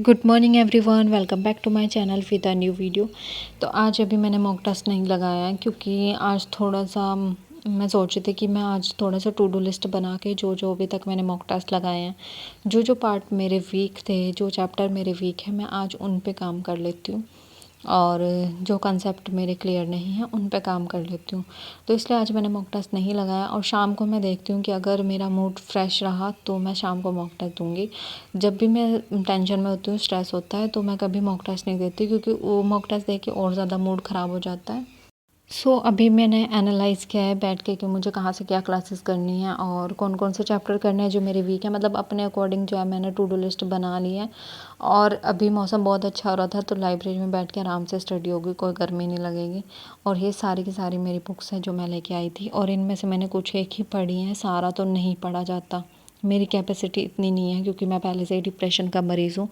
Good morning everyone, welcome back to my channel with a new video. तो आज अभी मैंने मॉक टेस्ट नहीं लगाया है क्योंकि आज थोड़ा सा मैं सोच रही थी कि मैं आज थोड़ा सा टू डू लिस्ट बना के जो जो अभी तक मैंने मॉक टेस्ट लगाए हैं, जो जो पार्ट मेरे वीक थे, जो चैप्टर मेरे वीक है, मैं आज उन पे काम कर लेती हूँ और जो कंसेप्ट मेरे क्लियर नहीं है उन पे काम कर लेती हूँ। तो इसलिए आज मैंने मॉक टेस्ट नहीं लगाया और शाम को मैं देखती हूँ कि अगर मेरा मूड फ्रेश रहा तो मैं शाम को मॉक टेस्ट दूँगी। जब भी मैं टेंशन में होती हूँ, स्ट्रेस होता है, तो मैं कभी मॉक टेस्ट नहीं देती क्योंकि वो मॉक टेस्ट दे के और ज़्यादा मूड ख़राब हो जाता है। अभी मैंने एनालाइज़ किया है बैठ के कि मुझे कहाँ से क्या क्लासेस करनी है और कौन कौन से चैप्टर करने हैं जो मेरे वीक है। मतलब अपने अकॉर्डिंग जो है मैंने टू डू लिस्ट बना ली है। और अभी मौसम बहुत अच्छा हो रहा था तो लाइब्रेरी में बैठ के आराम से स्टडी होगी, कोई गर्मी नहीं लगेगी। और ये सारी की सारी मेरी बुक्स हैं जो मैं लेके आई थी और इनमें से मैंने कुछ एक ही पढ़ी हैं, सारा तो नहीं पढ़ा जाता, मेरी कैपेसिटी इतनी नहीं है क्योंकि मैं पहले से ही डिप्रेशन का मरीज़ हूँ।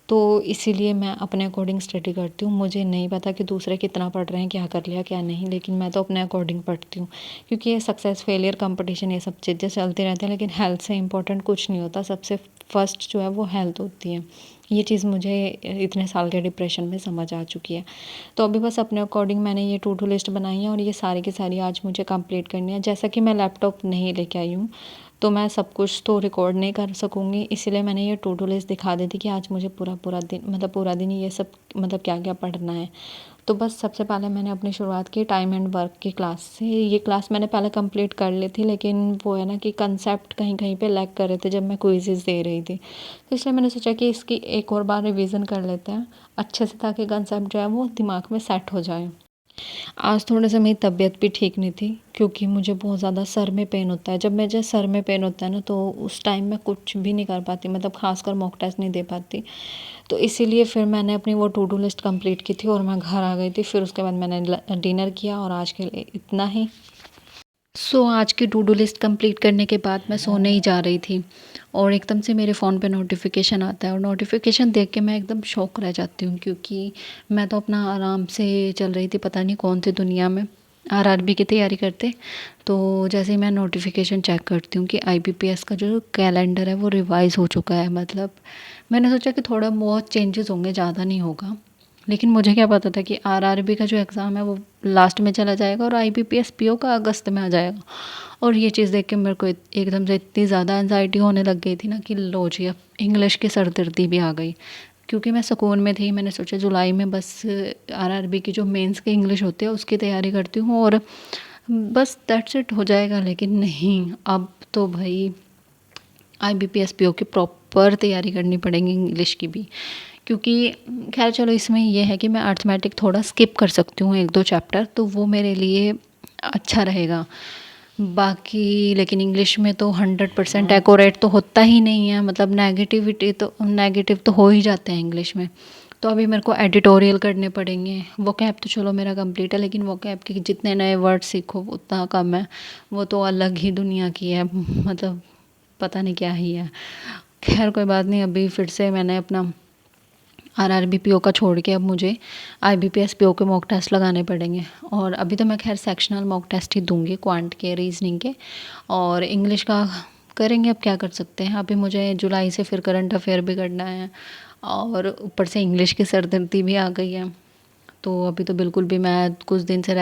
तो इसीलिए मैं अपने अकॉर्डिंग स्टडी करती हूँ। मुझे नहीं पता कि दूसरे कितना पढ़ रहे हैं, क्या कर लिया क्या नहीं, लेकिन मैं तो अपने अकॉर्डिंग पढ़ती हूँ क्योंकि ये सक्सेस फेलियर कंपटीशन ये सब चीज़ें चलती रहती हैं, लेकिन हेल्थ से इंपॉर्टेंट कुछ नहीं होता। सबसे फर्स्ट जो है वो हेल्थ होती है। ये चीज़ मुझे इतने साल के डिप्रेशन में समझ आ चुकी है। तो अभी बस अपने अकॉर्डिंग मैंने ये टू डू लिस्ट बनाई है और ये सारी की सारी आज मुझे कंप्लीट करनी है। जैसा कि मैं लैपटॉप नहीं लेके आई हूँ तो मैं सब कुछ तो रिकॉर्ड नहीं कर सकूँगी, इसीलिए मैंने ये टू डू लिस्ट दिखा दी थी कि आज मुझे पूरा पूरा दिन, मतलब पूरा दिन ये सब, मतलब क्या क्या पढ़ना है। तो बस सबसे पहले मैंने अपनी शुरुआत की टाइम एंड वर्क की क्लास से। ये क्लास मैंने पहले कंप्लीट कर ली थी, लेकिन वो है ना कि कंसेप्ट कहीं कहीं पे लैग कर रहे थे जब मैं क्विज़ेस दे रही थी। तो इसलिए मैंने सोचा कि इसकी एक और बार रिवीजन कर लेते हैं अच्छे से, ताकि कंसेप्ट जो है वो दिमाग में सेट हो जाए। आज थोड़ा सा मेरी तबीयत भी ठीक नहीं थी क्योंकि मुझे बहुत ज़्यादा सर में पेन होता है। जब मुझे सर में पेन होता है ना तो उस टाइम मैं कुछ भी नहीं कर पाती, मतलब खासकर मॉक टेस्ट नहीं दे पाती। तो इसीलिए फिर मैंने अपनी वो टू डू लिस्ट कंप्लीट की थी और मैं घर आ गई थी। फिर उसके बाद मैंने डिनर किया और आज के लिए इतना ही। आज की टू डू लिस्ट कंप्लीट करने के बाद मैं सोने ही जा रही थी और एकदम से मेरे फ़ोन पे नोटिफिकेशन आता है और नोटिफिकेशन देख के मैं एकदम शॉक रह जाती हूँ क्योंकि मैं तो अपना आराम से चल रही थी, पता नहीं कौन सी दुनिया में, आरआरबी की तैयारी करते। तो जैसे ही मैं नोटिफिकेशन चेक करती हूँ कि आईबीपीएस का जो कैलेंडर है वो रिवाइज़ हो चुका है। मतलब मैंने सोचा कि थोड़ा बहुत चेंजेस होंगे, ज़्यादा नहीं होगा, लेकिन मुझे क्या पता था कि आरआरबी का जो एग्ज़ाम है वो लास्ट में चला जाएगा और आईबीपीएस पीओ का अगस्त में आ जाएगा। और ये चीज़ देख के मेरे को एकदम से इतनी ज़्यादा एनजाइटी होने लग गई थी ना कि लो जी, अब इंग्लिश की सरदर्दी भी आ गई। क्योंकि मैं सुकून में थी, मैंने सोचा जुलाई में बस आरआरबी की जो मेंस की इंग्लिश होती है उसकी तैयारी करती हूँ और बस दैट्स इट हो जाएगा। लेकिन नहीं, अब तो भाई आईबीपीएस पीओ की प्रॉपर तैयारी करनी पड़ेगी इंग्लिश की भी। क्योंकि खैर चलो, इसमें यह है कि मैं अर्थमेटिक थोड़ा स्किप कर सकती हूँ, एक दो चैप्टर, तो वो मेरे लिए अच्छा रहेगा। बाकी लेकिन इंग्लिश में तो 100% एक्यूरेट तो होता ही नहीं है, मतलब नेगेटिव तो हो ही जाते हैं इंग्लिश में। तो अभी मेरे को एडिटोरियल करने पड़ेंगे। वोकैब तो चलो मेरा कंप्लीट है, लेकिन वोकैब के जितने नए वर्ड सीखो उतना कम है, वो तो अलग ही दुनिया की है, मतलब पता नहीं क्या ही है। खैर कोई बात नहीं, अभी फिर से मैंने अपना आरआरबी पीओ का छोड़ के अब मुझे आईबीपीएस पीओ के मॉक टेस्ट लगाने पड़ेंगे। और अभी तो मैं खैर सेक्शनल मॉक टेस्ट ही दूंगी, क्वांट के, रीजनिंग के, और इंग्लिश का करेंगे। अब क्या कर सकते हैं, अभी मुझे जुलाई से फिर करंट अफेयर भी करना है और ऊपर से इंग्लिश की सरदर्दी भी आ गई है। तो अभी तो बिल्कुल भी मैं कुछ दिन से